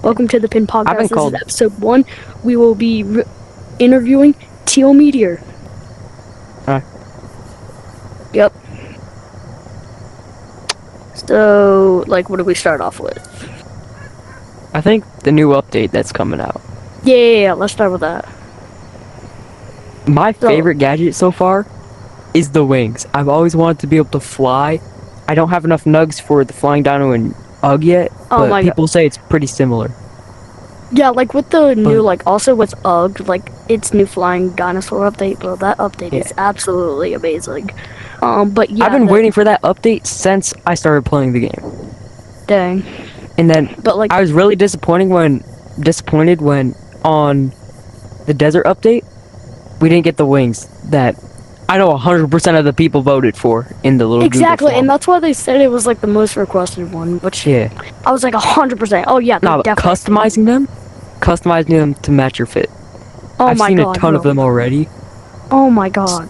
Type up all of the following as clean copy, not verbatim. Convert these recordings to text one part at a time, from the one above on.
Welcome to the Pin I've been Podcast. This is called. episode 1. We will be interviewing Tealmeator. Uh, Yep. So, what do we start off with? I think the new update that's coming out. Yeah, let's start with that. My favorite gadget so far is the wings. I've always wanted to be able to fly. I don't have enough nugs for the flying dino and UG yet, Oh but my people say it's pretty similar. Yeah, with the new, also with UG, its new flying dinosaur update, bro. That update is absolutely amazing. But yeah. I've been waiting for that update since I started playing the game. Dang. And then, But I was really disappointed when on the desert update, we didn't get the wings that I know 100% of the people voted for in the little exactly, Google form. and that's why they said it was the most requested one, which I was 100%. Oh yeah, no, customizing them to match your fit. I've seen a ton of them already. Oh my god.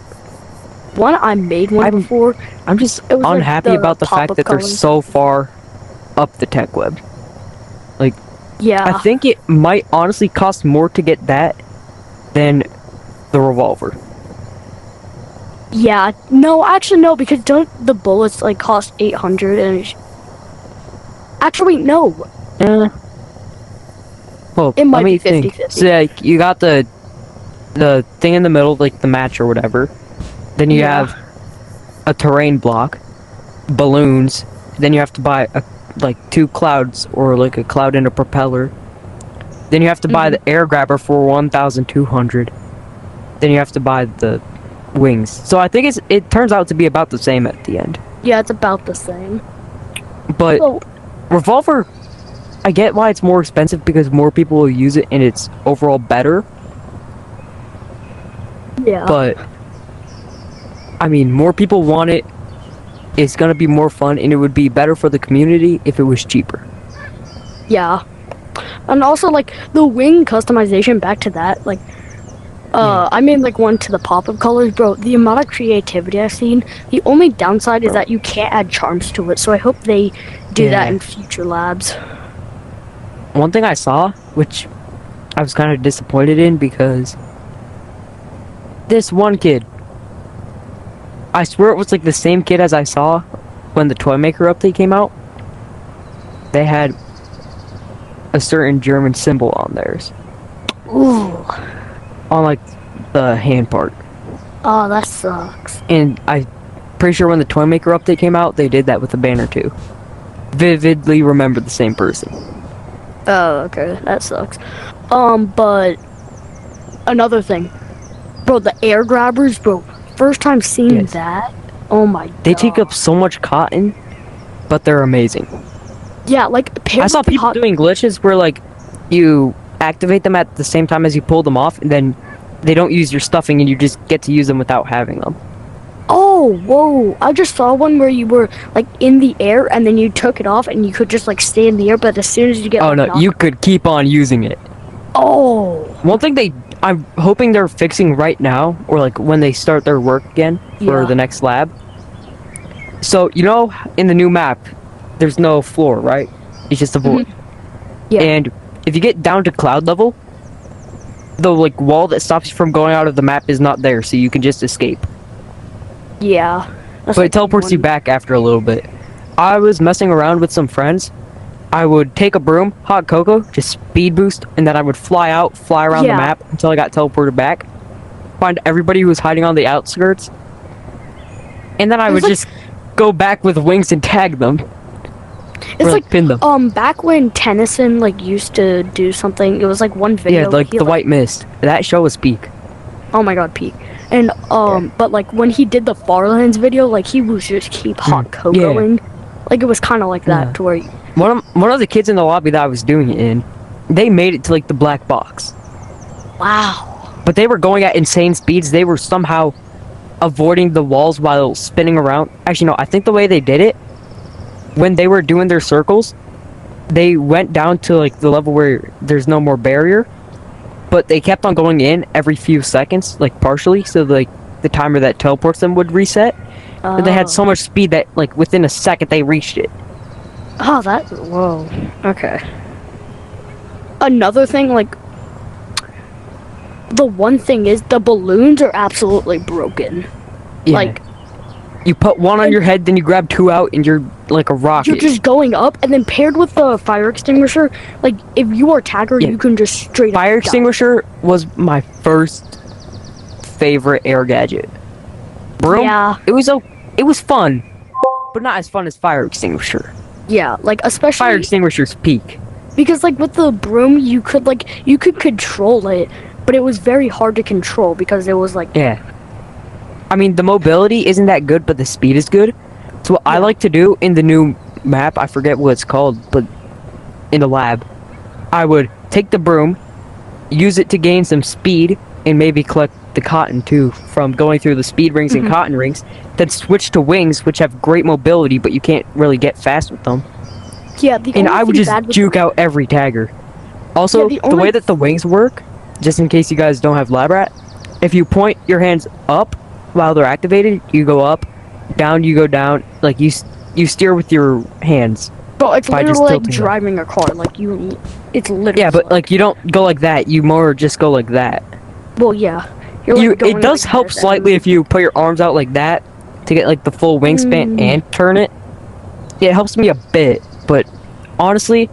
I made one before. I'm just unhappy about the fact that they're so far up the tech web. Yeah. I think it might honestly cost more to get that than the revolver. Yeah. No, actually no, because don't the bullets cost 800 and actually no. Well, it might let me be 50, think. 50. So you got the thing in the middle, the match or whatever. Then you have a terrain block, balloons. Then you have to buy two clouds or a cloud and a propeller. Then you have to buy the air grabber for 1,200. Then you have to buy the wings. So I think it turns out to be about the same at the end. Yeah, it's about the same. But revolver, I get why it's more expensive because more people will use it and it's overall better. Yeah. But I mean, more people want it. It's gonna be more fun, and it would be better for the community if it was cheaper. Yeah. And also the wing customization, back to that, I made one to the pop-up colors, bro. The amount of creativity I've seen, the only downside is that you can't add charms to it, so I hope they do that in future labs. One thing I saw, which I was kind of disappointed in, because this one kid, I swear it was the same kid as I saw when the Toymaker update came out. They had a certain German symbol on theirs. Ooh. On the hand part. Oh, that sucks. And I'm pretty sure when the Toymaker update came out, they did that with the banner too. Vividly remember the same person. Oh, okay, that sucks. But another thing, bro, the air grabbers, bro. First time seeing that. Oh my god. They take up so much cotton, but they're amazing. Yeah, I saw people doing glitches where you activate them at the same time as you pull them off, and then they don't use your stuffing, and you just get to use them without having them. Oh, whoa! I just saw one where you were in the air, and then you took it off, and you could just stay in the air. But as soon as you get no, you could keep on using it. Oh. One thing I'm hoping they're fixing right now, or when they start their work again for the next lab. So in the new map, there's no floor, right? It's just a void. Yeah. And if you get down to cloud level, the wall that stops you from going out of the map is not there, so you can just escape. Yeah. But it teleports you back after a little bit. I was messing around with some friends. I would take a broom, hot cocoa, just speed boost, and then I would fly around the map until I got teleported back. Find everybody who was hiding on the outskirts. And then I would just go back with wings and tag them. It's pin them. Back when Tennyson used to do something, it was one video. Yeah, the White Mist. That show was peak. Oh my god, peak. And but when he did the Farlands video, he was just keep hot cocoaing. It was kind of like that to where one of the kids in the lobby that I was doing it in, they made it to the black box. Wow. But they were going at insane speeds. They were somehow avoiding the walls while spinning around. Actually, no, I think the way they did it, when they were doing their circles, they went down to the level where there's no more barrier, but they kept on going in every few seconds, partially, so the timer that teleports them would reset. And they had so much speed that within a second they reached it. Oh, whoa. Okay. another thing, like, the one thing is the balloons are absolutely broken. Yeah. Like, you put one on your head, then you grab two out, and you're like a rocket. you're just going up, and then paired with the fire extinguisher, like, if you are Tagger, you can just straight up Fire die. extinguisher was my first favorite air gadget. Broom, Yeah. it was fun, but not as fun as fire extinguisher. Yeah, like, especially Fire extinguisher's peak. because, like, with the broom, you could control it, but it was very hard to control because it was like, Yeah. I mean, the mobility isn't that good, but the speed is good. So what I like to do in the new map, I forget what it's called, but in the lab, I would take the broom, use it to gain some speed, and maybe collect the cotton too from going through the speed rings and cotton rings, then switch to wings, which have great mobility, but you can't really get fast with them. yeah, the And only I would thing just bad with juke out every tagger. Also, Yeah, the way that the wings work, just in case you guys don't have lab rat, if you point your hands up while they're activated, you go up, down you go down, like you steer with your hands. But it's by just literally like tilting them. driving a car. Like it's literally. Yeah, but like you don't go like that. You more just go like that. Well, yeah. You're, like, going It does like help this slightly if you put your arms out like that to get like the full wingspan and turn it. It helps me a bit, but honestly,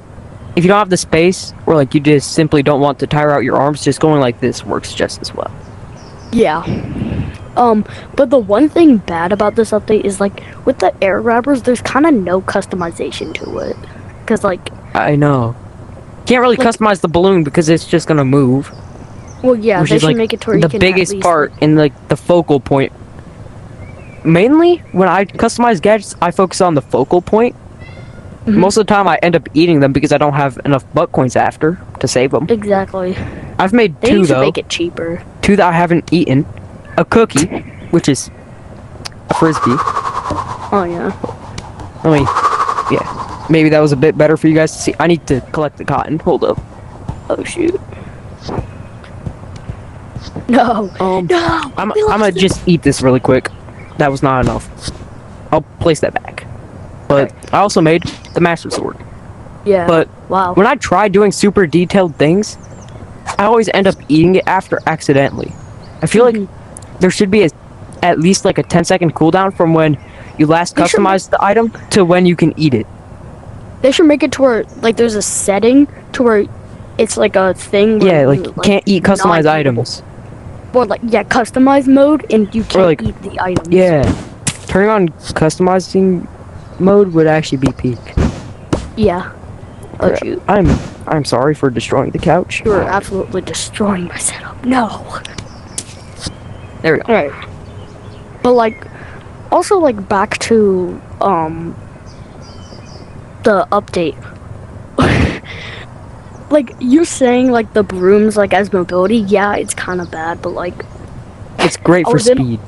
if you don't have the space or like you just simply don't want to tire out your arms, just going like this works just as well. Yeah. But the one thing bad about this update is like with the air grabbers, there's kind of no customization to it. Cause like, I know. Can't really Like- customize the balloon because it's just gonna move. well, yeah, Which they is should like make it to where the you can biggest at least, part and like the focal point. Mainly, when I customize gadgets, I focus on the focal point. Most of the time, I end up eating them because I don't have enough butt coins after to save them. Exactly. I've made They two need to though. make it cheaper. Two that I haven't eaten. A cookie, which is a frisbee. Oh yeah. I mean, yeah. Maybe that was a bit better for you guys to see. I need to collect the cotton. Hold up. Oh shoot. No. No. I'm we lost gonna it. just eat this really quick. That was not enough. I'll place that back. But I also made the master sword. Yeah. But wow. when I try doing super detailed things, I always end up eating it after accidentally. I feel like there should be at least like a 10-second cooldown from when you last They should customized the item to when you can eat it. They should make it to where like there's a setting to where it's like a thing. Where Yeah, like you, you can't eat customized not items. Or like customized mode, and you can't like- eat the items. Yeah, turning on customizing mode would actually be peak. Yeah. Oh shoot. I'm sorry for destroying the couch. You were absolutely destroying my setup. No. There we go. Alright. But like, also like back to the update. Like you're saying, like the brooms like as mobility. Yeah, it's kind of bad, but like It's great I for was in- speed.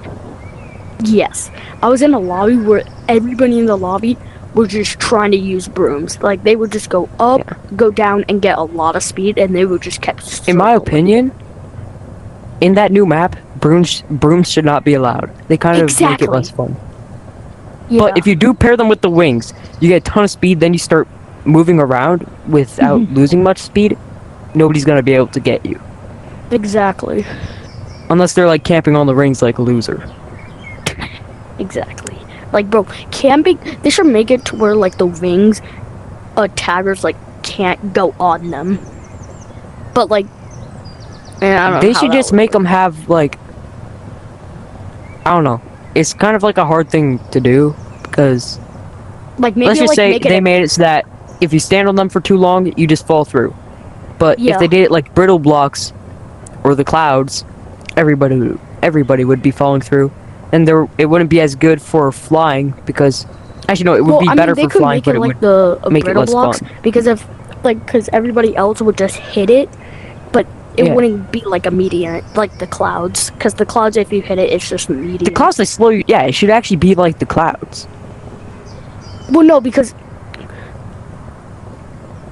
yes, I was in a lobby where everybody in the lobby were just trying to use brooms. Like they would just go up, go down, and get a lot of speed, and they would just kept. In my circling. opinion, in that new map, brooms should not be allowed. They kind of make Exactly. it less fun. Yeah. But if you do pair them with the wings, you get a ton of speed, then you start moving around without losing much speed. Nobody's gonna be able to get you. Exactly. Unless they're like camping on the rings like a loser. Exactly. Like, bro, camping. They should make it to where like the wings, taggers like can't go on them. But like, I don't know They how should that just would make them have like, I don't know. It's kind of like a hard thing to do because like maybe let's just like say make they it. made it so that if you stand on them for too long, you just fall through. But Yeah. if they did it like brittle blocks or the clouds, everybody would be falling through, and it wouldn't be as good for flying because actually no, it would Well, be I mean, better they for could flying, make but it it like would the make it brittle less blocks fun. because if because everybody else would just hit it, but it Yeah. wouldn't be like a median like the clouds. Because the clouds, if you hit it, it's just median. The clouds they slow you. Yeah, it should actually be like the clouds. Well, no, because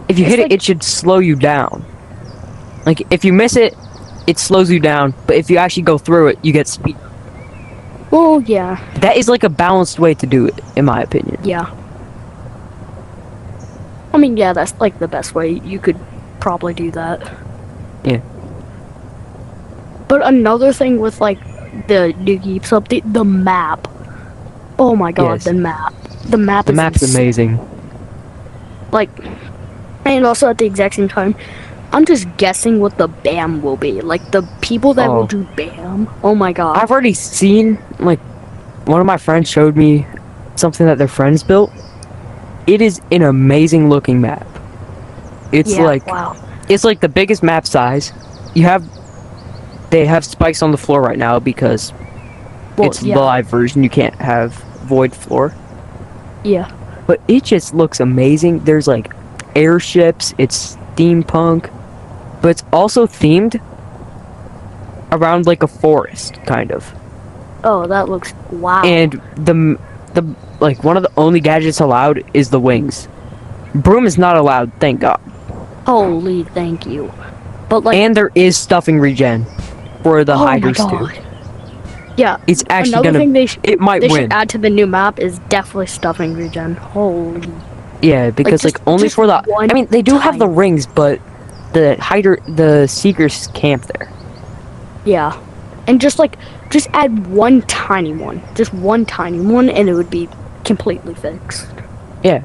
If you It's hit like- it, it should slow you down. Like if you miss it, it slows you down. But if you actually go through it, you get speed. well, yeah, That is like a balanced way to do it, in my opinion. yeah. I mean, yeah, that's like the best way you could probably do that. Yeah. But another thing with like the new Yeeps update, the map. Oh my god, Yes. the map. The map The is map's insane. amazing. Like, and also at the exact same time, I'm just guessing what the BAM will be. Like the people that will Oh. do BAM. Oh my god. I've already seen, like, one of my friends showed me something that their friends built. It is an amazing looking map. It's Yeah, like, wow. it's like the biggest map size. They have spikes on the floor right now because Well, it's yeah. the live version. You can't have void floor. Yeah. But it just looks amazing. There's like airships. It's steampunk, but it's also themed around like a forest, kind of. Oh, that looks wow. And the like one of the only gadgets allowed is the wings. Broom is not allowed, thank God. Holy, thank you. But like, And there is stuffing regen for the oh my hiders too. god. Yeah. It's actually Another gonna. thing It might they win. should add to the new map is definitely stuffing regen. Holy. Yeah, because like, only just for the. one I mean, they do have the time. rings, but the seekers camp there. Yeah. And just add one tiny one. Just one tiny one and it would be completely fixed. Yeah,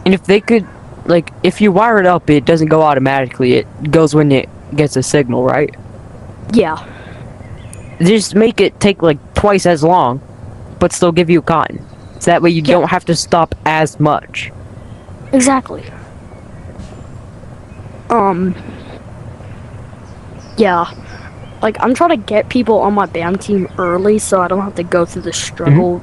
and if they could, like, if you wire it up, it doesn't go automatically. It goes when it gets a signal, right? Yeah. Just make it take like twice as long, but still give you cotton. So that way you don't have to stop as much. Exactly. Yeah. Like, I'm trying to get people on my BAM team early so I don't have to go through the struggle.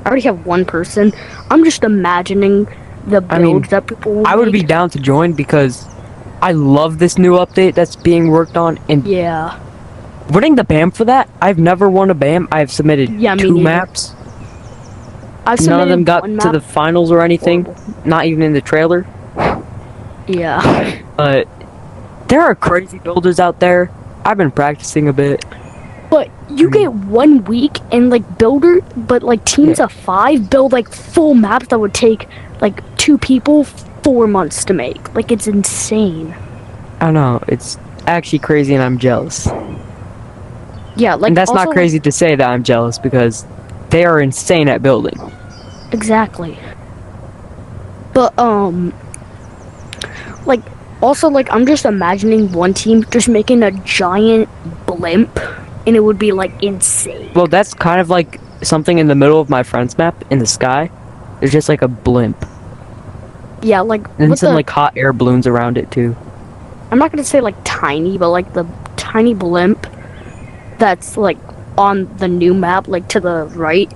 I already have one person. I'm just imagining the builds that people will I would be make. down to join because I love this new update that's being worked on, and Yeah. winning the BAM for that, I've never won a BAM. I've submitted Yeah, me 2 neither. maps. I've None of them submitted got one to map. the finals or anything. Horrible. Not even in the trailer. Yeah. But there are crazy builders out there. I've been practicing a bit. But you get 1 week and like builder, but like teams of 5 build like full maps that would take like 2 people 4 months to make. Like, it's insane. I don't know. It's actually crazy, and I'm jealous. Yeah, like, And that's also, not crazy to say that I'm jealous because they are insane at building. Exactly. But like, also, like, I'm just imagining one team just making a giant blimp, and it would be like insane. Well, that's kind of like something in the middle of my friend's map in the sky. There's just like a blimp. Yeah, like, And with some the, like hot air balloons around it too. I'm not gonna say like tiny, but like the tiny blimp that's like on the new map, like to the right.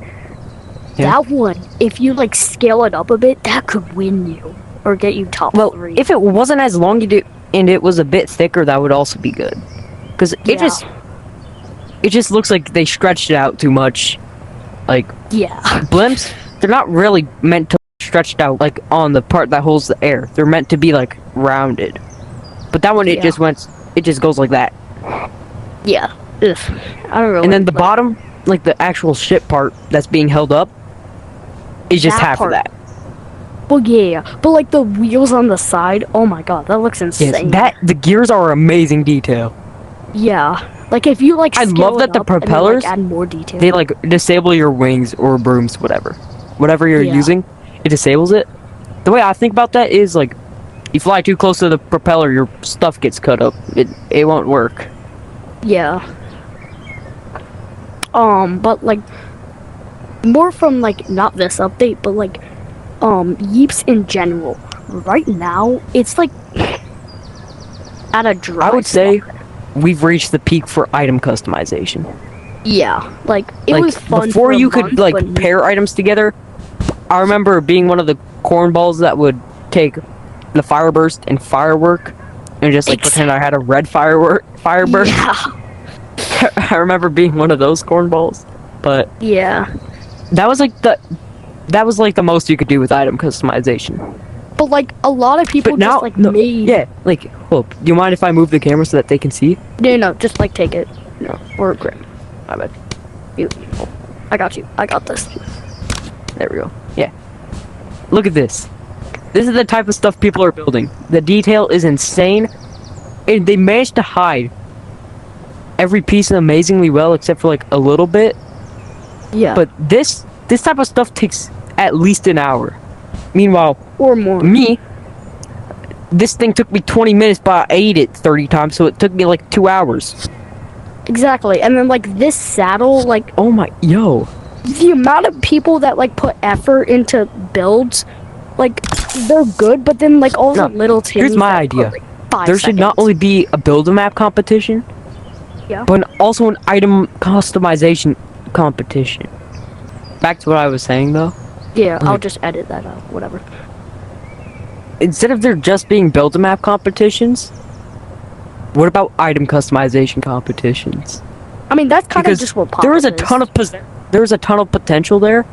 Yeah. That one, if you like scale it up a bit, that could win you or get you top 3. If it wasn't as long and it was a bit thicker, that would also be good. Because it just looks like they stretched it out too much. Like, yeah, blimps, they're not really meant to stretched out like on the part that holds the air. They're meant to be like rounded. But that one, it just goes like that. yeah. Ugh. I don't know. And then the bottom, like the actual ship part that's being held up, is just That half part. of that. Well, yeah, but like the wheels on the side, oh my god, that looks insane. Yes, the gears are amazing detail. Yeah, like if you like. I scale love that it the up and then, propellers, like, add more detail. they like disable your wings or brooms, whatever you're Yeah. using, it disables it. The way I think about that is like, you fly too close to the propeller, your stuff gets cut up. It won't work. Yeah. But like more from like not this update, but like Yeeps in general. Right now, it's like at a dry I would say spot. we've reached the peak for item customization. Yeah, like it Like, was fun before for a you month, could like but pair items together. I remember being one of the cornballs that would take the fire burst and firework and just like pretend I had a red fire burst. yeah, I remember being one of those cornballs, but yeah. that was like the most you could do with item customization. But like a lot of people But now, just like no, made. yeah, like, well, do you mind if I move the camera so that they can see? No, just like take it. No, Or grip. my bad. You. I got you. I got this. There we go. Yeah. Look at this. This is the type of stuff people are building. The detail is insane, and they managed to hide every piece amazingly well, except for like a little bit. Yeah. But this type of stuff takes at least an hour. Meanwhile, or more. me, this thing took me 20 minutes, but I ate it 30 times, so it took me like 2 hours. Exactly. And then like this saddle, like Oh my, yo. the amount of people that like put effort into builds, like they're good, but then like all the little teams. Here's my that idea. Put, like, 5 There should not seconds. only be a build-a-map competition, Yeah. but also an item customization competition. Back to what I was saying, though. Yeah, I'll Okay. just edit that out. Whatever. Instead of there just being build-a-map competitions, what about item customization competitions? I mean, that's kind of Because just what pop-up there was a is. ton of potential there.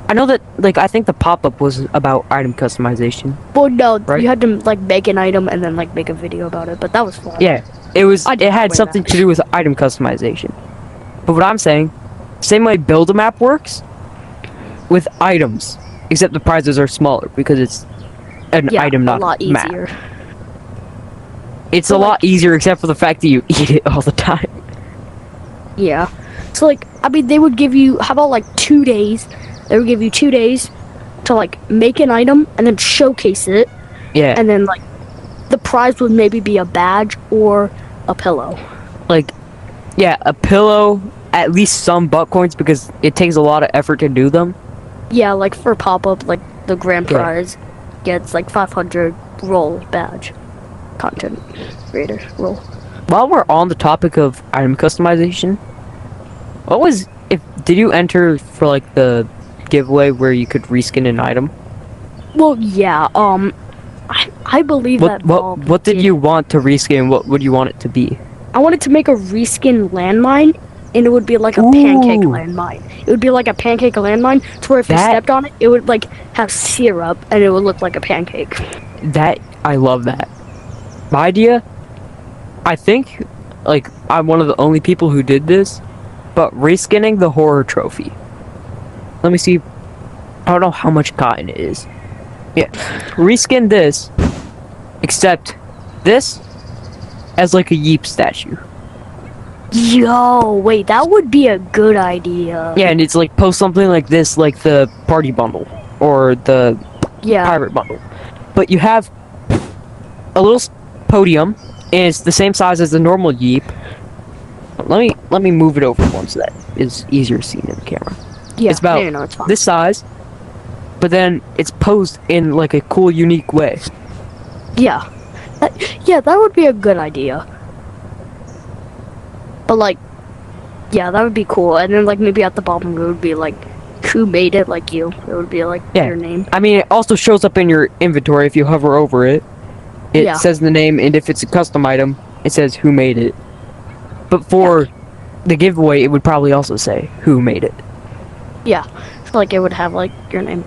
I know that, like, I think the pop-up was about item customization. Well, no, Right? you had to like make an item and then like make a video about it, but that was fun. Yeah, it was. I did It had win something that. to do with item customization. But what I'm saying, same way build-a-map works with items, except the prizes are smaller because it's an Yeah, item, not a lot map. easier. It's But, a lot easier, except for the fact that you eat it all the time. Yeah. So like, I mean, they would give you how about like 2 days? They would give you 2 days to like make an item and then showcase it, Yeah, and then like the prize would maybe be a badge or a pillow. like, yeah, a pillow, at least some butt coins because it takes a lot of effort to do them. Yeah, like for pop-up, like the grand Yeah. prize gets like 500 roll badge content creator roll. While we're on the topic of item customization, did you enter for like the giveaway where you could reskin an item? Well, yeah. I believe that. Valve What did you want to reskin? What would you want it to be? I wanted to make a reskin landmine, and it would be like a pancake Ooh. landmine. It would be like a pancake landmine, to where if you That- stepped on it, it would like have syrup, and it would look like a pancake. I love that. My idea, I think, like, I'm one of the only people who did this, but reskinning the horror trophy. Let me see. I don't know how much cotton it is. Yeah. Reskin this, except this as like a Yeep statue. Yo, wait, that would be a good idea. Yeah, and it's like post something like this, like the party bundle or the Yeah. pirate bundle. But you have a little podium, and it's the same size as the normal Yeep. Let me move it over one so that is easier seen in the camera. Yeah. It's about no, it's fine. this size, but then it's posed in like a cool, unique way. Yeah. Yeah, that would be a good idea. But like, yeah, that would be cool. And then like maybe at the bottom it would be like, who made it, like you. It would be like Yeah. your name. I mean, it also shows up in your inventory if you hover over it. It Yeah. says the name, and if it's a custom item, it says who made it. But for the giveaway, it would probably also say who made it. Yeah. So like it would have like your name.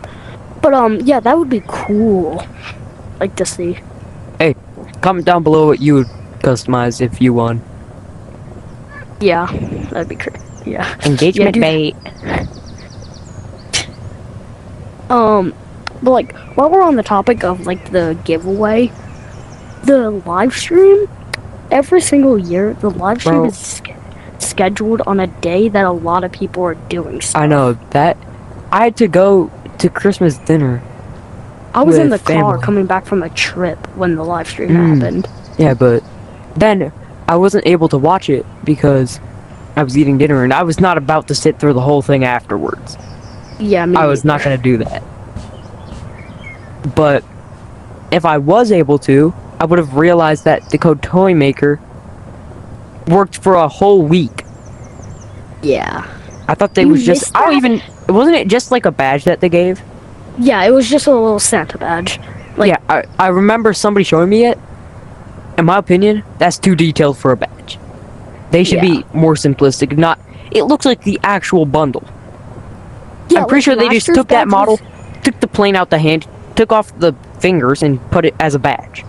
But yeah, that would be cool. Like to see. Hey, comment down below what you would customize if you won. Yeah. That'd be great. Yeah. Engagement Yeah, bait. But like while we're on the topic of like the giveaway, the live stream, every single year the live stream Bro. is scheduled on a day that a lot of people are doing stuff. I know that. I had to go to Christmas dinner. I was in the with car family. coming back from a trip when the live stream Mm. happened. Yeah, but then I wasn't able to watch it because I was eating dinner, and I was not about to sit through the whole thing afterwards. Yeah, me I was not neither. going to do that. But if I was able to, I would have realized that the code Toymaker worked for a whole week. Yeah. I thought they You was just missed I don't that? even wasn't it just like a badge that they gave? Yeah, it was just a little Santa badge. Like- Yeah, I remember somebody showing me it. In my opinion, that's too detailed for a badge. They should Yeah. be more simplistic. Not it looks like the actual bundle. Yeah, I'm pretty like sure they last just year's took that badge model, was- took the plane out the hand, took off the fingers, and put it as a badge.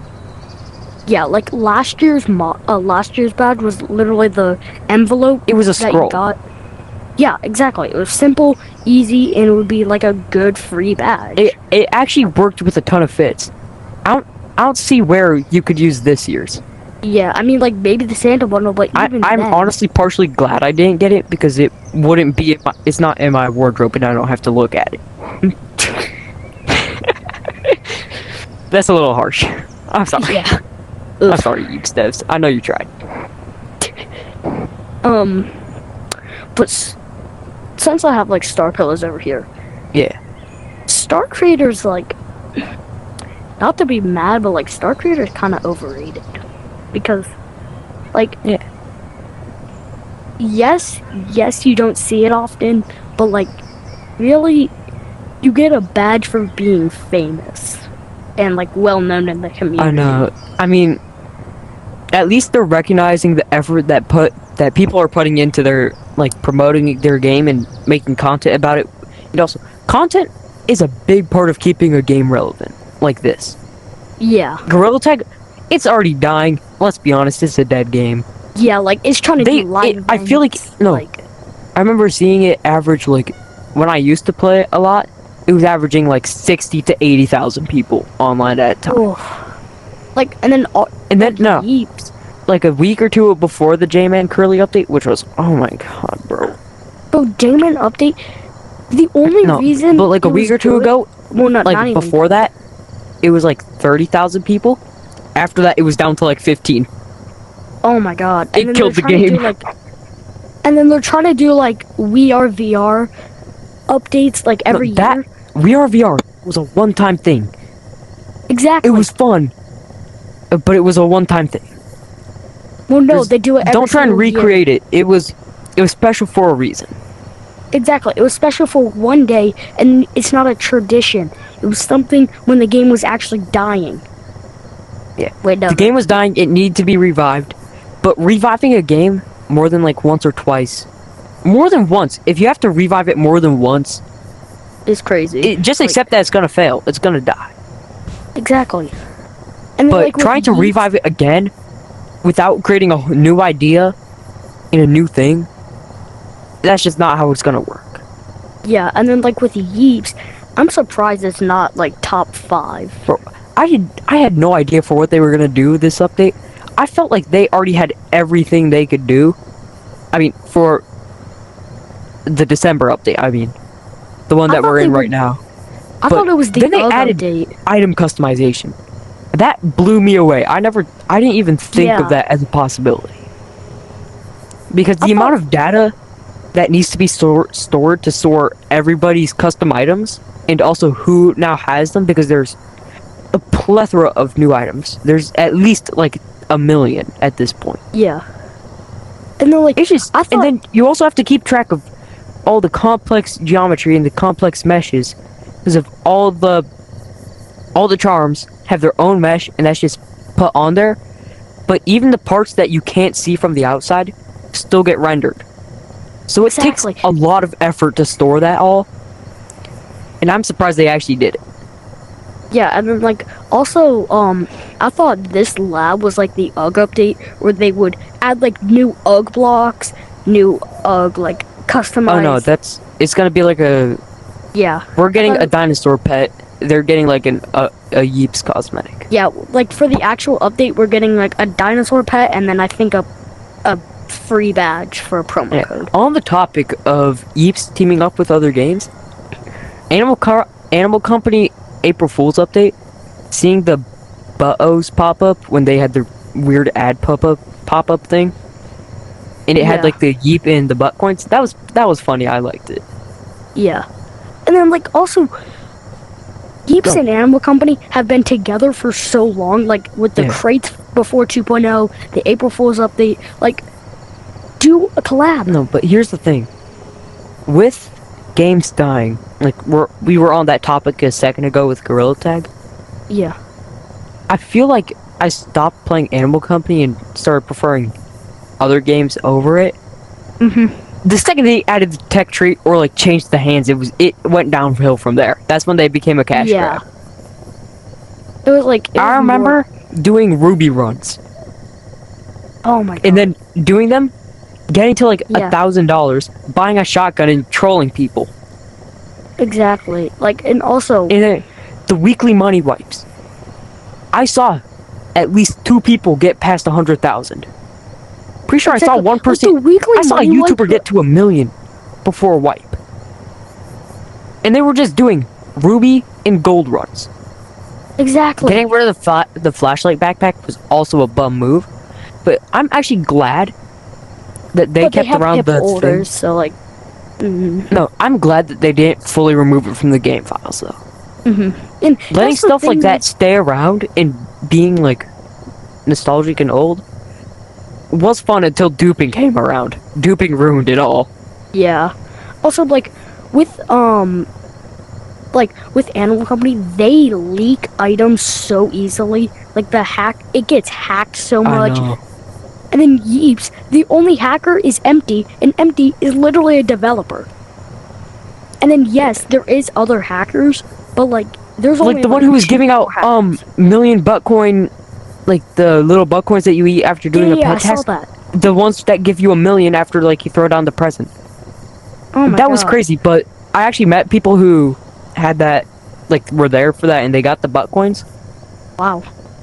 Yeah, like last year's badge was literally the envelope. It was a that scroll. you got. Yeah, exactly. It was simple, easy, and it would be like a good free badge. It actually worked with a ton of fits. I don't see where you could use this year's. Yeah, I mean, like, maybe the Santa bundle, but even I'm then. honestly partially glad I didn't get it because it wouldn't be it's not in my wardrobe and I don't have to look at it. That's a little harsh. I'm sorry. Yeah. I'm sorry, you devs. I know you tried. But since I have, like, Star Pillars over here, Yeah. Star Creator's, like, not to be mad, but, like, Star Creator's kind of overrated. Because, like, Yeah. yes, you don't see it often, but, like, really, you get a badge for being famous and, like, well-known in the community. I know. I mean, at least they're recognizing the effort that people are putting into their, like, promoting their game and making content about it. And also, content is a big part of keeping a game relevant, like this. Yeah. Gorilla Tag, it's already dying. Let's be honest, it's a dead game. Yeah, like, it's trying to do live I feel like, events, no. like, I remember seeing it average, like, when I used to play a lot, it was averaging, like, 60 to 80,000 people online at a time. oh, like, and then No. Yeeps. Like, a week or two before the J-Man Curly update, which was, oh my god, bro. Bro, Damon update, the only reason... but, like, a it week was or two good- ago, well, not like, even before that, it was, like, 30,000 people. After that, it was down to, like, 15. Oh my god. It then killed they're the trying to game. do, like, and then they're trying to do, like, We Are VR updates, like, every year. We Are VR was a one-time thing. Exactly. It was fun. But it was a one-time thing. Well, no, they do it every Don't try and single year. recreate it. It was special for a reason. Exactly. It was special for one day, and it's not a tradition. It was something when the game was actually dying. Yeah. Wait, no. The game was dying. It needed to be revived. But reviving a game more than, like, once or twice. More than once. If you have to revive it more than once, It's crazy. just accept that it's gonna fail. It's gonna die. Exactly. And then, But like, with trying to Yeeps- revive it again without creating a new idea in a new thing, that's just not how it's gonna work. Yeah, and then, like, with Yeeps, I'm surprised it's not, like, top 5. Bro, I had no idea for what they were gonna do this update. I felt like they already had everything they could do. I mean, for the December update, I mean. The one I that thought we're in they right would- now. I But thought it was the then they UGG added update. item customization. That blew me away. I didn't even think Yeah. of that as a possibility. Because the I amount of data that needs to be stored to store everybody's custom items, and also who now has them, because there's a plethora of new items. There's at least, like, 1 million at this point. Yeah. And then, like, It's just, I thought- and then you also have to keep track of all the complex geometry and the complex meshes, because of all the charms have their own mesh, and that's just put on there. But even the parts that you can't see from the outside still get rendered. So it Exactly. takes a lot of effort to store that all, and I'm surprised they actually did it. Yeah, and then, like, also, I thought this lab was, like, the UGG update, where they would add, like, new UGG blocks, new UGG, like, customized... Oh no, it's gonna be like Yeah. we're getting thought a dinosaur pet. They're getting like a Yeeps cosmetic. Yeah, like, for the actual update, we're getting, like, a dinosaur pet, and then I think a free badge for a promo Yeah. code. On the topic of Yeeps teaming up with other games, Animal Company April Fool's update, seeing the Butt-O's pop up when they had the weird ad pop up thing, and it had Yeah. like the Yeep and the butt coins. That was funny. I liked it. Yeah. And then, like, also, Yeeps Go. and Animal Company have been together for so long, like, with the Yeah. crates before 2.0, the April Fool's update, like, do a collab. No, but here's the thing. With games dying, like we were on that topic a second ago with Gorilla Tag. Yeah. I feel like I stopped playing Animal Company and started preferring other games over it. Mm-hmm. The second they added the tech tree or like changed the hands, it went downhill from there. That's when they became a cash Yeah. grab. It was like... I remember doing Ruby runs Oh my god. and then doing them, getting to like Yeah. $1,000, buying a shotgun and trolling people. Exactly. Like, and also... And then the weekly money wipes. I saw at least 2 people get past 100,000. Pretty sure I saw Exactly. one Like person. the weekly I saw a money YouTuber wipe- get to 1 million before a wipe, and they were just doing ruby and gold runs. Exactly. Getting rid of the flashlight backpack was also a bum move, but I'm actually glad that they But kept they have around hip the holders, thing. so like. No, I'm glad that they didn't fully remove it from the game files though. And Letting that's the stuff like thing that with- stay around and being like nostalgic and old was fun until duping came around. Duping ruined it all. Yeah. Also, like with Animal Company, they leak items so easily. Like the hack, it gets hacked so I much. know. And then Yeeps, the only hacker is Empty, and Empty is literally a developer. And then yes, there is other hackers, but like there's only Like the one who was 2 giving out hackers. million butt coin, like the little butt coins that you eat after doing Yeah, a I pet saw test. that. The ones that give you 1 million after like you throw down the present. Oh my That god. was crazy, but I actually met people who had that, like were there for that, and they got the butt coins. Wow.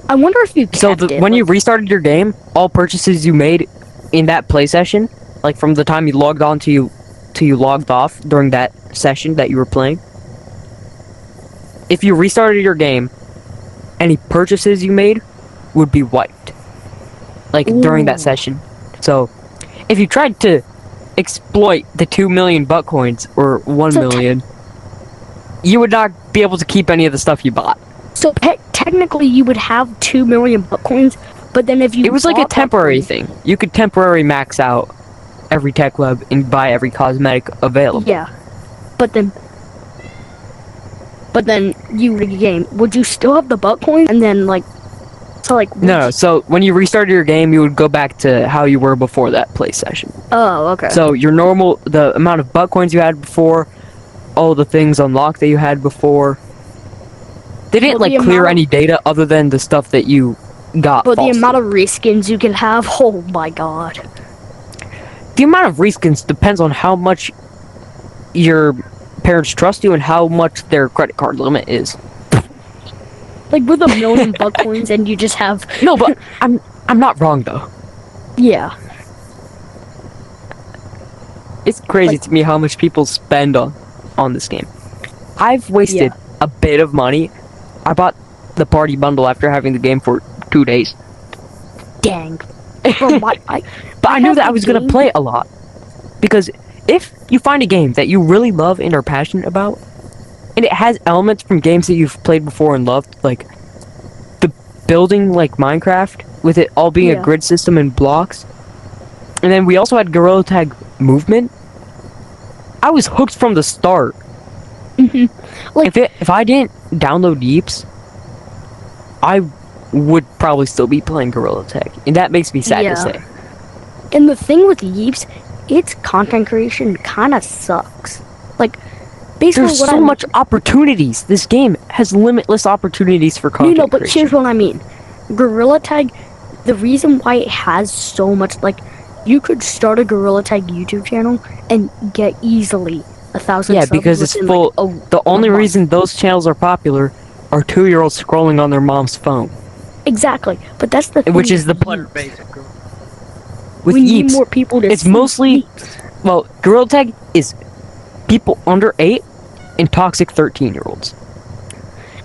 I wonder if you kept So it. when you like- restarted your game, all purchases you made in that play session, like from the time you logged on to you logged off during that session that you were playing, if you restarted your game, any purchases you made would be wiped, like during that Ooh. session. So if you tried to exploit the 2 million butt coins or 1 So million, you would not be able to keep any of the stuff you bought. So technically, you would have 2 million butt coins, but then if you It was like a bought butt temporary coins- thing. You could temporary max out every tech web and buy every cosmetic available. Yeah, but then you game. Would you still have the butt coins? And then like, so like would No, you- so when you restarted your game, you would go back to how you were before that play session. Oh, okay. So your normal, the amount of butt coins you had before, all the things unlocked that you had before. They didn't Well, the like clear amount of- any data other than the stuff that you got. but the falsely. amount of reskins you can have, oh my god. The amount of reskins depends on how much your parents trust you and how much their credit card limit is. Like with 1 million butt coins, and you just have No, but I'm not wrong though. yeah. It's crazy Like- to me how much people spend on this game. I've wasted Yeah. a bit of money. I bought the party bundle after having the game for 2 days. Dang. From my, But I knew have that I the was gonna game- play it a lot. Because if you find a game that you really love and are passionate about, and it has elements from games that you've played before and loved, like the building like Minecraft, with it all being Yeah. a grid system and blocks, and then we also had Gorilla Tag movement, I was hooked from the start. Like- If I didn't download Yeeps, I would probably still be playing Gorilla Tag, and that makes me sad Yeah. to say. And the thing with Yeeps, its content creation kind of sucks. Like, basically There's what so I much opportunities. This game has limitless opportunities for content No, but creation. here's what I mean. Gorilla Tag, the reason why it has so much, like, you could start a Gorilla Tag YouTube channel and get easily 1,000 Yeah, subs because it's within, full. like, The only month. reason those channels are popular are 2-year-olds scrolling on their mom's phone, Exactly. But that's the thing. which is the with player Yeeps. base. With We need Yeeps, more people to it's see mostly- Yeeps. well, Gorilla Tag is people under 8 and toxic 13-year-olds,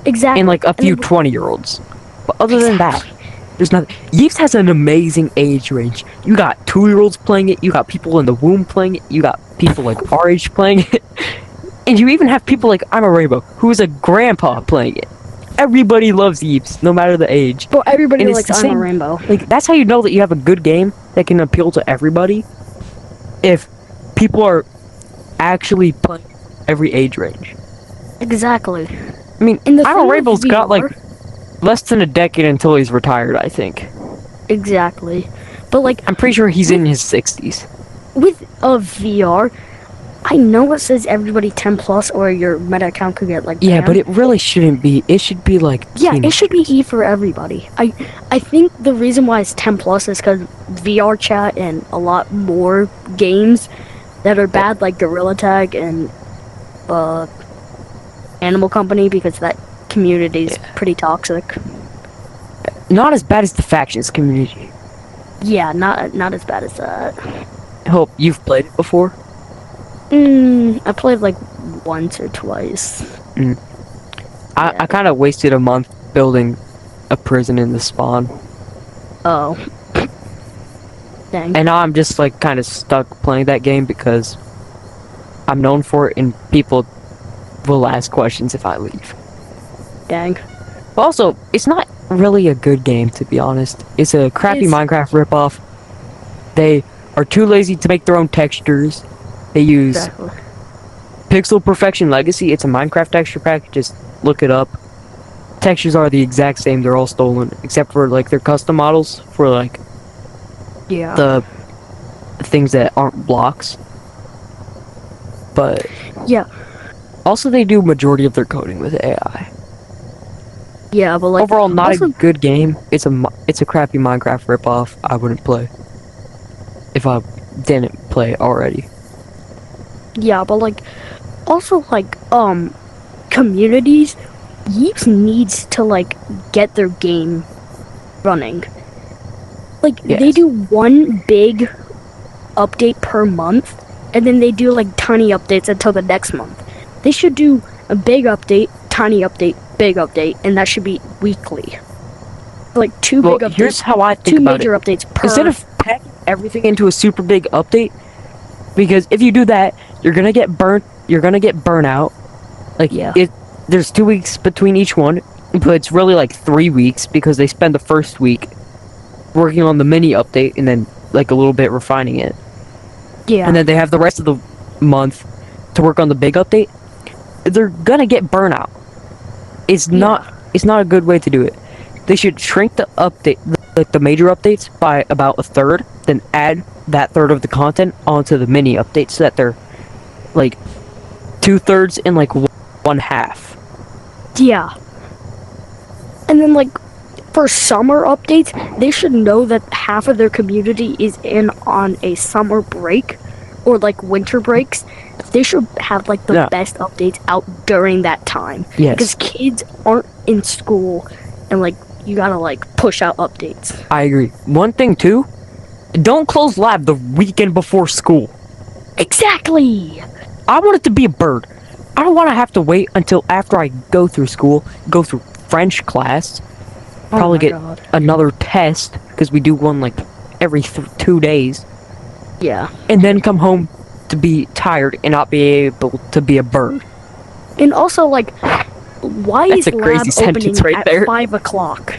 Exactly. and like a few then- 20-year-olds. But other than that, Exactly. there's nothing. Yeeps has an amazing age range. You got 2-year-olds playing it. You got people in the womb playing it. You got people like our age playing it, and you even have people like I'm a Rainbow, who is a grandpa playing it. Everybody loves Yeeps, no matter the age. But everybody And it's likes the I'm a same- Rainbow. Like that's how you know that you have a good game that can appeal to everybody. If people are actually playing every age range. Exactly. I mean, And the I'm thing a with Rainbow's got like VR less than a decade until he's retired. I think. Exactly. But, like, I'm pretty sure he's in his 60s. with a VR, I know it says everybody 10 plus or your meta account could get like Yeah, banned. but it really shouldn't be. It should be like. Yeah, it should be E for everybody. I think the reason why it's 10 plus is because VR chat and a lot more games that are bad, like Gorilla Tag and Animal Company, because that community is pretty toxic. not as bad as the factions community. Yeah, not as bad as that. I hope you've played it before. I played like once or twice. I kind of wasted a month building a prison in the spawn. Oh. Dang. And now I'm just like kind of stuck playing that game because I'm known for it and people will ask questions if I leave. Dang. But also, it's not really a good game, to be honest. It's a crappy Minecraft ripoff. They are too lazy to make their own textures. They use Exactly. Pixel Perfection Legacy. It's a Minecraft texture pack. Just look it up. Textures are the exact same. They're all stolen, except for like their custom models for like Yeah. the things that aren't blocks. But Yeah. also, they do majority of their coding with AI. Yeah, but like Overall, not also, a good game. It's a crappy Minecraft ripoff. I wouldn't play if I didn't play already. yeah, but like also like communities, Yeeps needs to like get their game running. Like they Yes. do one big update per month, and then they do like tiny updates until the next month. They should do a big update, tiny update, big update, and that should be weekly. Like two Well, big updates, here's how I think two about major it. updates per. Instead of packing everything into a super big update, because if you do that, you're gonna get burnt. You're gonna get burnout. Like Yeah. there's 2 weeks between each one, but it's really like 3 weeks because they spend the first week working on the mini update and then like a little bit refining it, Yeah. and then they have the rest of the month to work on the big update. They're gonna get burnout. It's not a good way to do it. They should shrink the update, the major updates by about a third, then add that third of the content onto the mini updates so that they're like 2/3 and like 1/2. Yeah. And then like for summer updates, they should know that half of their community is in on a summer break or like winter breaks. They should have like the best updates out during that time. Yes. Because kids aren't in school and like you gotta like push out updates. I agree. One thing too, don't close lab the weekend before school. Exactly. I want it to be a bird. I don't want to have to wait until after I go through school, go through French class, probably get another test because we do one like every 2 days, Yeah. and then come home to be tired and not be able to be a bird. And also like why That's is a crazy lab sentence opening right at there. 5 o'clock?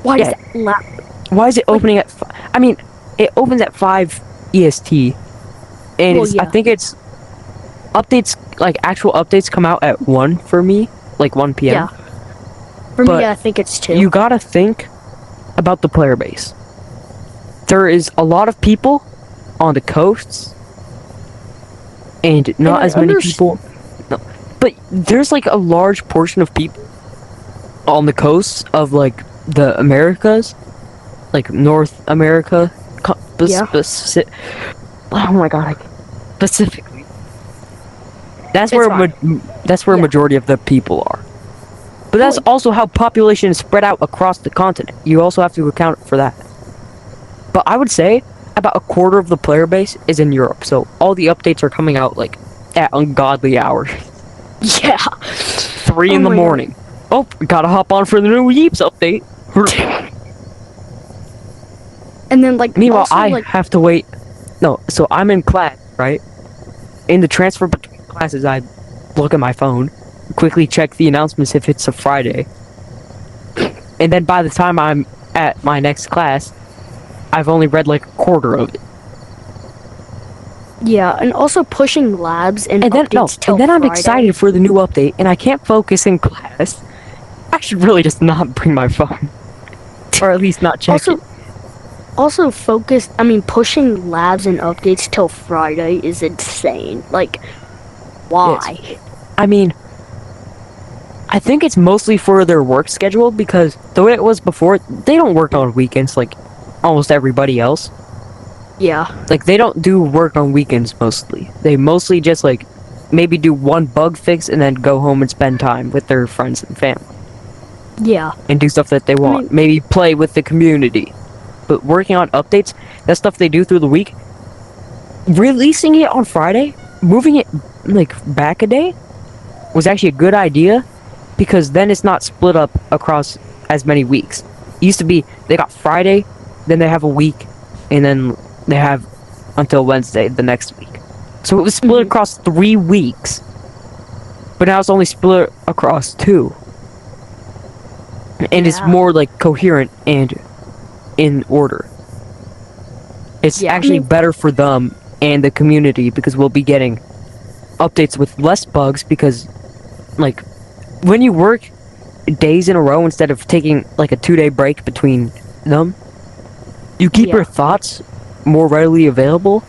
Why is lab Why is it opening at? I mean, it opens at 5 EST, and Well, I think it's updates, like actual updates, come out at 1 for me, like 1 p.m. Yeah. For But me, I think it's 2. You gotta think about the player base. There is a lot of people on the coasts, and not as many people. No, but there's like a large portion of people on the coasts of like the Americas, like North America. Oh my god, specifically. That's where Yeah. majority of the people are. But that's also how population is spread out across the continent. You also have to account for that. But I would say about a quarter of the player base is in Europe, so all the updates are coming out like at ungodly hours. Yeah. 3 in the morning. Oh, gotta hop on for the new Yeeps update. And then like Meanwhile, also, I like, have to wait. No, so I'm in class, right? In the transfer between classes, I look at my phone, quickly check the announcements if it's a Friday, and then by the time I'm at my next class, I've only read like a quarter of it. Yeah, and also pushing labs and updates till and then I'm Friday. excited for the new update, and I can't focus in class. I should really just not bring my phone, or at least not check it. Also, pushing labs and updates till Friday is insane. Like, why? Yes. I mean, I think it's mostly for their work schedule because the way it was before, they don't work on weekends like almost everybody else. Yeah. Like, they don't do work on weekends mostly. They mostly just, like, maybe do one bug fix and then go home and spend time with their friends and family. Yeah. and do stuff that they want. mean- Maybe play with the community. But working on updates, that stuff they do through the week, releasing it on Friday, moving it like back a day, was actually a good idea because then it's not split up across as many weeks. It used to be they got Friday, then they have a week, and then they have until Wednesday the next week. So it was split across 3 weeks. But now it's only split across 2. And it's Yeah. more like coherent and in order. It's Yeah, I actually mean- better for them and the community because we'll be getting updates with less bugs because like when you work days in a row instead of taking like a 2-day break between them, you keep Yeah. your thoughts more readily available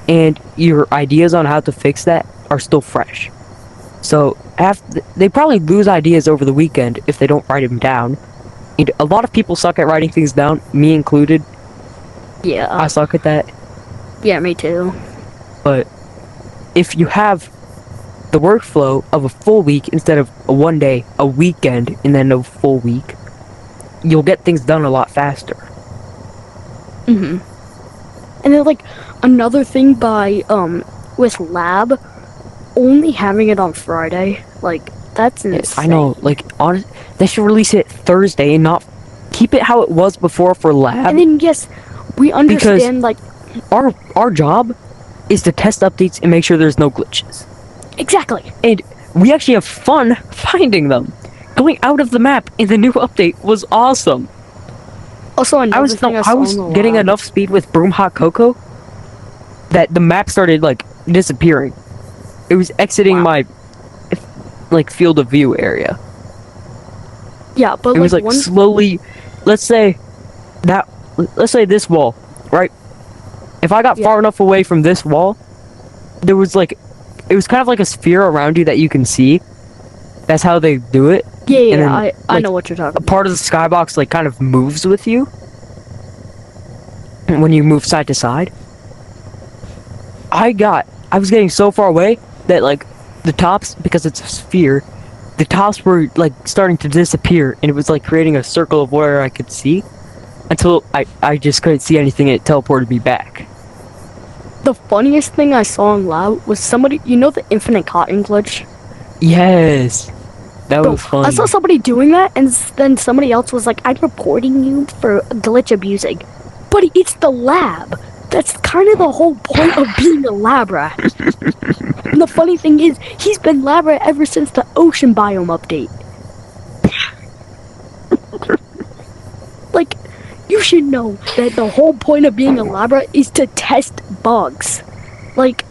and your ideas on how to fix that are still fresh. So they probably lose ideas over the weekend if they don't write them down. And a lot of people suck at writing things down, me included. Yeah. I suck at that. Yeah, me too. But if you have the workflow of a full week instead of a 1 day, a weekend, and then a full week, you'll get things done a lot faster. And then like another thing by with lab, only having it on Friday, like that's insane. I know, like, they should release it Thursday and not keep it how it was before for lab. And then yes, we understand like Our job is to test updates and make sure there's no glitches. exactly. And we actually have fun finding them. Going out of the map in the new update was awesome. Also another I was thing I saw in the getting lab- enough speed with Broom Hot Cocoa that the map started like disappearing. It was exiting Wow. my like field of view area. Yeah, but It was like one slowly. Let's say this wall, right? If I got Yeah. far enough away from this wall, there was like, it was kind of like a sphere around you that you can see. That's how they do it. yeah, and then, I like, know what you're talking A part of the skybox like kind of moves with you when you move side to side. I was getting so far away that like the tops, because it's a sphere, the tops were like starting to disappear, and it was like creating a circle of where I could see until I just couldn't see anything, and it teleported me back. The funniest thing I saw in lab was somebody, you know, the infinite cotton glitch. Yes, that Bro, was fun. I saw somebody doing that, and then somebody else was like, "I'm reporting you for glitch abusing." Buddy, it's the lab. That's kind of the whole point of being a lab rat. And the funny thing is, he's been lab rat ever since the ocean biome update. Like, you should know that the whole point of being a lab rat is to test bugs. Like,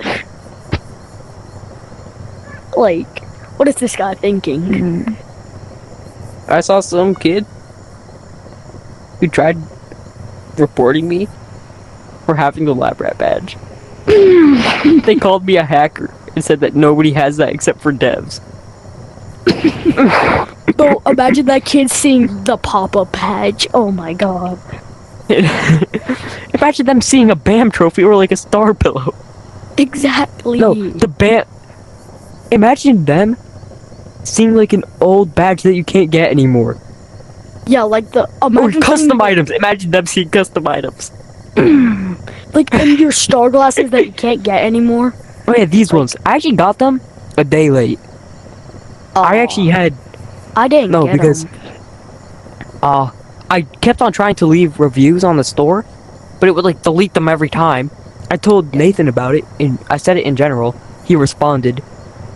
what is this guy thinking? I saw some kid who tried reporting me for having the lab rat badge. They called me a hacker and said that nobody has that except for devs. Bro, imagine that kid seeing the pop-up badge. Oh my god. Imagine them seeing a BAM trophy or like a star pillow. Exactly. No, the BAM. Imagine them seeing like an old badge that you can't get anymore. Yeah, like the Or imagine custom seeing, items. Imagine them seeing custom items. like in your star glasses that you can't get anymore. Oh yeah, these ones. I actually got them a day late. I actually had I didn't no get because 'em. I kept on trying to leave reviews on the store, but it would like delete them every time. I told Nathan about it, and I said it in general. He responded,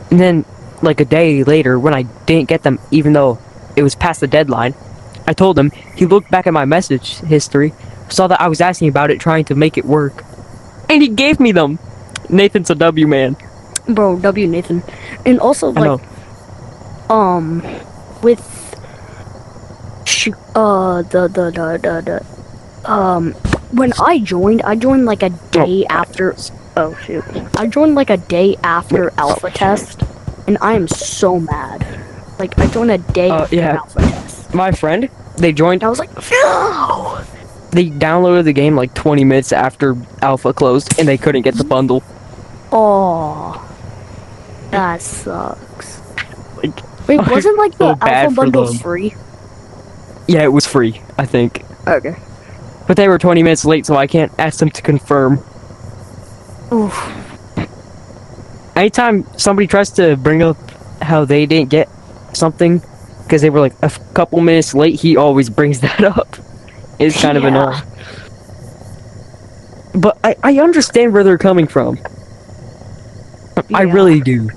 and then like a day later, when I didn't get them, even though it was past the deadline, I told him. He looked back at my message history, saw that I was asking about it, trying to make it work, and he gave me them. Nathan's a W man. Bro, W Nathan. And also I know. like with when I joined like a day after. Oh shoot! I joined like a day after alpha test, and I am so mad. Like I joined a day after yeah. alpha test. My friend, they joined. And I was like, no. They downloaded the game like 20 minutes after alpha closed, and they couldn't get the bundle. Oh, that sucks. Like, Wait, wasn't like so the bad alpha for bundle them. free? Yeah, it was free, I think. Okay. But they were 20 minutes late, so I can't ask them to confirm. Oof. Anytime somebody tries to bring up how they didn't get something because they were like a couple minutes late, he always brings that up. It's kind of annoying. But I understand where they're coming from. I Yeah. really do.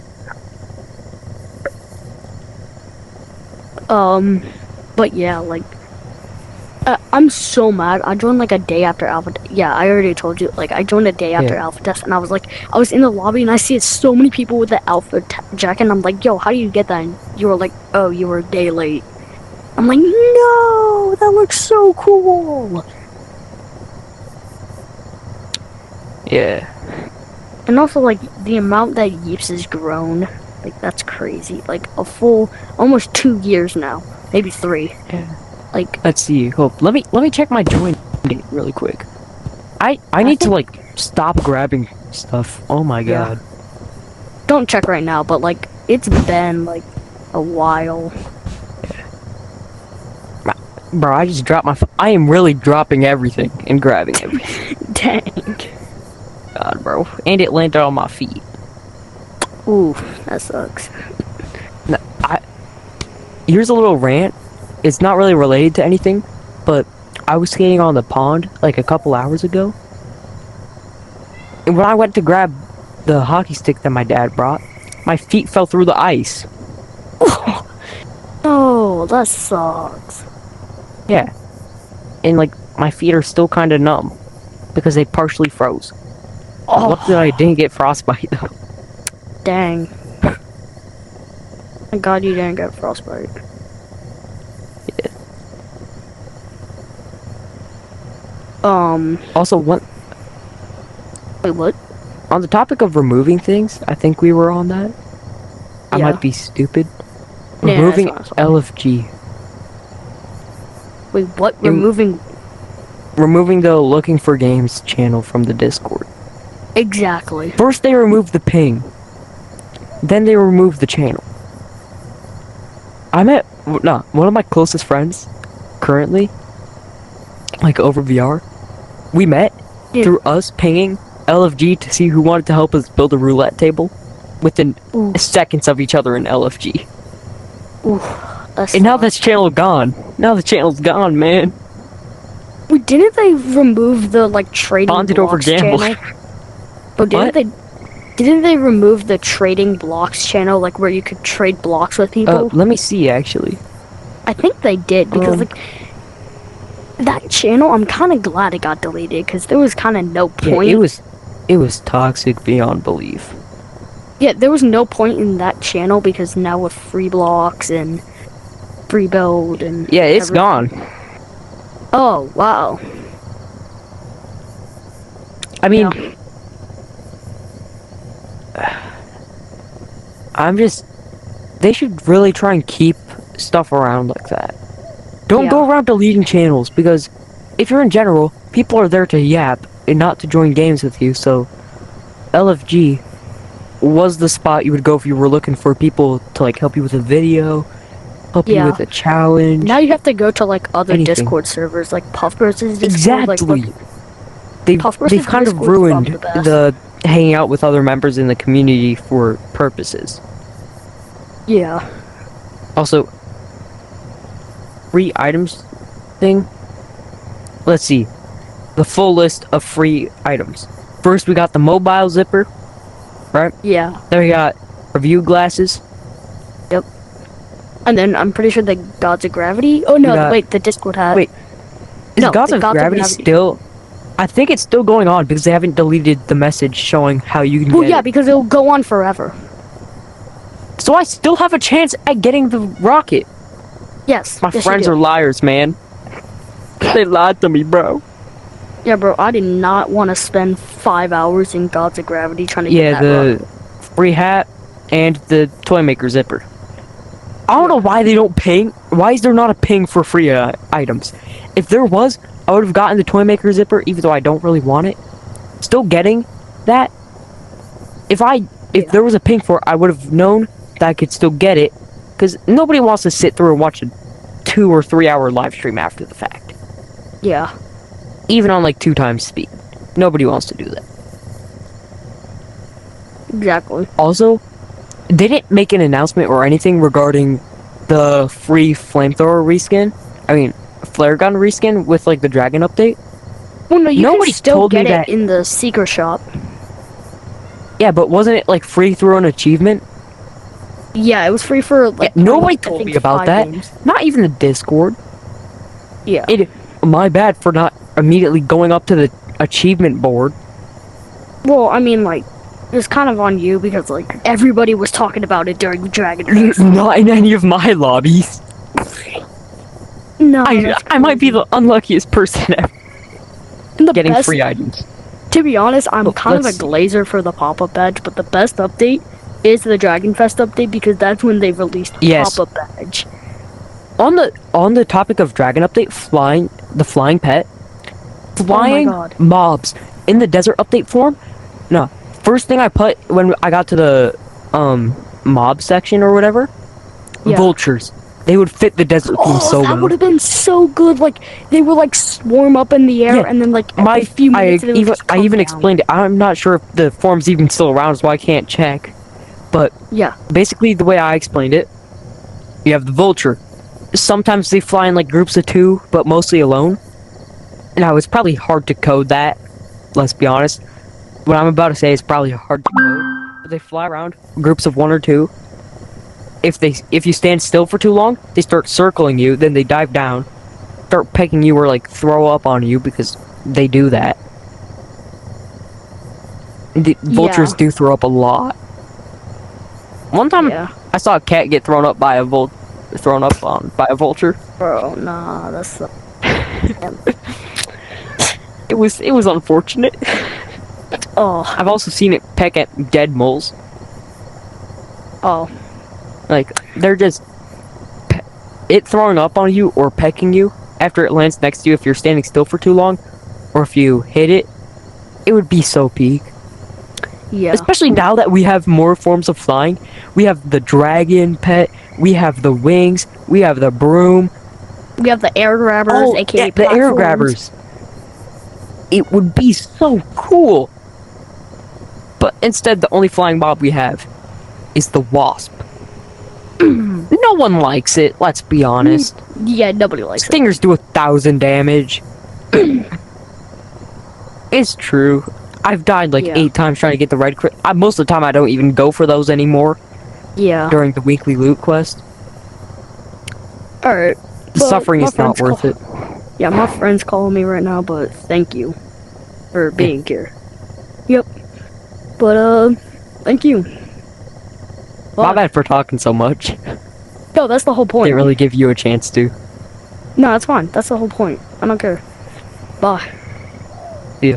But yeah, like, I'm so mad. I joined like a day after Alpha. Yeah, I already told you. Like, I joined a day after Alpha Test, and I was like, I was in the lobby, and I see so many people with the Alpha jacket, and I'm like, yo, how do you get that? And you were like, oh, you were a day late. I'm like, no, that looks so cool. Yeah. And also, like, the amount that Yeeps has grown, like, that's crazy. Like, a full, almost 2 years now. Maybe 3. Yeah. Like, Let's see. Hope. Let me check my join date really quick. I need to like stop grabbing stuff. Oh my god. Don't check right now, but like, it's been like a while. Bro, I just dropped my. I am really dropping everything and grabbing everything. Dang. God, bro. And it landed on my feet. Ooh, that sucks. No, here's a little rant. It's not really related to anything, but I was skating on the pond like a couple hours ago. And when I went to grab the hockey stick that my dad brought, my feet fell through the ice. Oh, that sucks. Yeah. And like, my feet are still kind of numb because they partially froze. Oh, Luckily I didn't get frostbite though. dang. Thank God you didn't get frostbite. Yeah. Also, Wait, what? on the topic of removing things, I think we were on that. I Yeah. might be stupid. Yeah, Removing that's fine. LFG. Wait, what? Removing? Removing the looking for games channel from the Discord. Exactly. First they removed the ping. Then they removed the channel. I met one of my closest friends currently, like over VR. We met through us pinging LFG to see who wanted to help us build a roulette table within seconds of each other in LFG. Ooh, and now this channel gone. Now the channel's gone, man. Wait, didn't they remove the like trading Bonded over blocks gambling. channel? But didn't they remove the trading blocks channel, like where you could trade blocks with people? Let me see actually. I think they did because like that channel, I'm kind of glad it got deleted because there was kind of no point. Yeah, it was toxic beyond belief. Yeah, there was no point in that channel because now with free blocks and free build and yeah, it's gone. Oh wow. I mean, they should really try and keep stuff around like that. Don't go around deleting channels, because if you're in general, people are there to yap and not to join games with you, so LFG was the spot you would go if you were looking for people to like help you with a video, help you with a challenge. Now you have to go to like other Discord servers, like Puffverse's Discord. Exactly. Like, they've kind of ruined the hanging out with other members in the community for purposes. Yeah. Also, free items thing. Let's see. The full list of free items. First, we got the mobile zipper, right? Yeah. Then we got review glasses. Yep. And then I'm pretty sure the Gods of Gravity. Oh no! Wait, the Discord hat. Wait. Is Gods of Gravity still? I think it's still going on because they haven't deleted the message showing how you can get it. Because it'll go on forever. So I still have a chance at getting the rocket. Yes. My friends are liars, man. They lied to me, bro. Yeah, bro, I did not want to spend 5 hours in Gods of Gravity trying to get that rocket. Free hat and the Toymaker zipper. I don't know why they don't ping. Why is there not a ping for free items? If there was, I would have gotten the Toymaker zipper, even though I don't really want it. Still getting that. If there was a ping for it, I would have known that I could still get it. Because nobody wants to sit through and watch a 2 or 3 hour live stream after the fact. Yeah. Even on like 2 times speed. Nobody wants to do that. Exactly. Also, they didn't make an announcement or anything regarding the free flamethrower reskin. I mean, flare gun reskin with like the dragon update. Well, no, you Nobody can still told me get it that- in the secret shop. Yeah, but wasn't it like free through an achievement? Yeah, it was free for like. Yeah, nobody I told think me about 5 that. games. Not even the Discord. Yeah. My bad for not immediately going up to the achievement board. Well, I mean, like, it was kind of on you because like everybody was talking about it during the Dragon Fest. Not in any of my lobbies. No, I might be the unluckiest person ever the getting best, free items. To be honest, I'm Look, kind of a let's- glazer for the pop-up badge, but the best update is the Dragon Fest update because that's when they released Yes. pop-up badge. On the topic of dragon update, the flying pet, flying God. mobs in the desert update form. No, first thing I put when I got to the mob section or whatever, Yeah. vultures. They would fit the desert theme so that well. would have been so good. Like they would like swarm up in the air, Yeah, and then like every few minutes they would just I come even down. explained it. I'm not sure if the form's even still around, so I can't check. But Yeah, basically, the way I explained it, you have the vulture. Sometimes they fly in like groups of 2, but mostly alone. Now it's probably hard to code that. Let's be honest. What I'm about to say is probably hard to code. But they fly around groups of 1 or 2. If you stand still for too long, they start circling you. Then they dive down, start pecking you or like throw up on you because they do that. The vultures do throw up a lot. One time, yeah, I saw a cat get thrown up by a vulture. bro. Nah, that's. It was unfortunate. Oh, I've also seen it peck at dead moles. oh, Like they're just it throwing up on you or pecking you after it lands next to you if you're standing still for too long, or if you hit it. It would be so peak. yeah. Especially now that we have more forms of flying. We have the dragon pet. We have the wings. We have the broom. We have the air grabbers, aka yeah, the air platforms. grabbers. It would be so cool. But instead, the only flying mob we have is the wasp. No one likes it, let's be honest. Yeah, nobody likes it. Stingers do 1,000 damage. It's true. I've died like Yeah. 8 times trying to get the red crit. Most of the time, I don't even go for those anymore Yeah. during the weekly loot quest. All right. The suffering is not worth it. Yeah, my friend's calling me right now, but thank you for being here. Yep. But thank you. My Bye. bad for talking so much. No, that's the whole point. Didn't really give you a chance to. No, that's fine. That's the whole point. I don't care. Bye. Yeah.